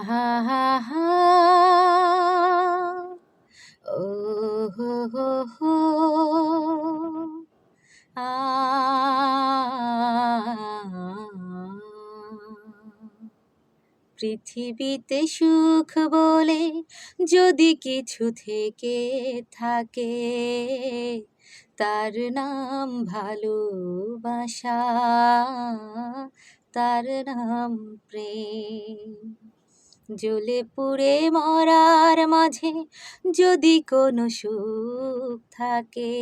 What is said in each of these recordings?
হা হা হা ও হো হো হো আ পৃথিবীতে সুখ বলে যদি কিছু থেকে থাকে, তার নাম ভালোবাসা, তার নাম প্রেম। জ্বলে পুড়ে মরার মাঝে যদি কোনো সুখ থাকে,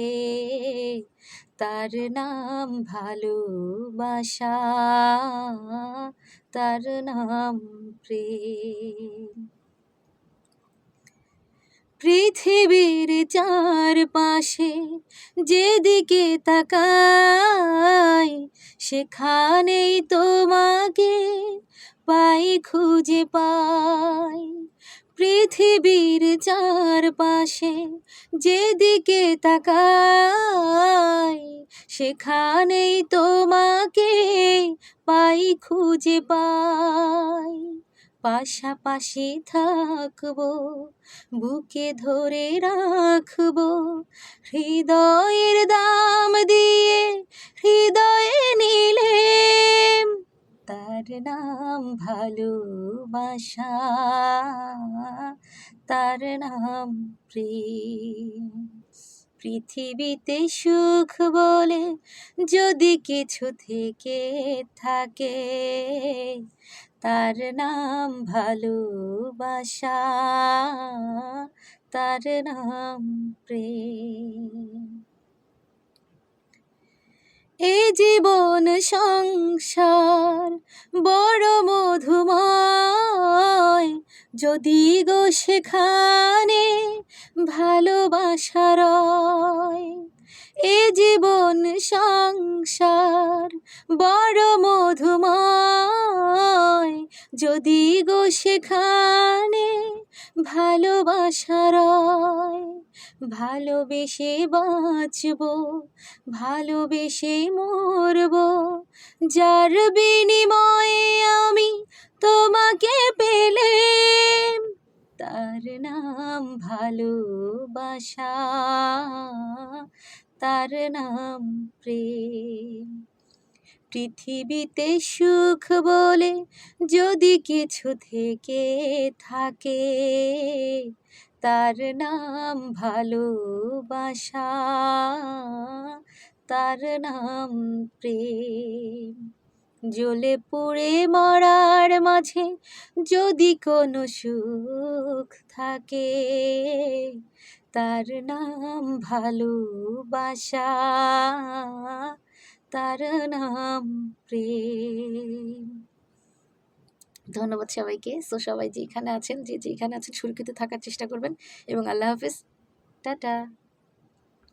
তার নাম ভালোবাসা, তার নাম প্রেম। পৃথিবীর চারপাশে যেদিকে তাকাই, সেখানেই তোমাকে পাই, খুঁজে পাই। পৃথিবীর চারপাশে যেদিকে তাকাই, সেখানেই তোমাকে পাই, খুঁজে পাই। পাশাপাশি থাকবো, বুকে ধরে রাখবো, হৃদয়ের দাম দিয়ে হৃদয়ে নিলে, তার নাম ভালোবাসা, তার নাম প্রেম। পৃথিবীতে সুখ বলে যদি কিছু থেকে থাকে, তার নাম ভালোবাসা, তার নাম প্রেম। এ জীবন সংসার বড় মধুময়, যদি গো সেখানে ভালোবাসা রয়। এ জীবন সংসার বড় মধুময়, যদি গো সেখানে ভালোবাসা রয়। ভালোবেসে বাঁচবো, ভালোবেসে মরবো, যার বিনিময়ে আমি তোমাকে পেলাম, তার নাম ভালোবাসা, তার নাম প্রেম। পৃথিবীতে সুখ বলে যদি কিছু থেকে থাকে, তার নাম ভালোবাসা, তার নাম প্রেম। জ্বলে পুড়ে মরার মাঝে যদি কোনো সুখ থাকে, তার নাম ভালোবাসা, তার নাম প্রেম। ধন্যবাদ সবাইকে। সবাই যেখানে আছেন, যেখানে আছেন সুরক্ষিত থাকার চেষ্টা করবেন এবং আল্লাহ হাফেজ, টাটা।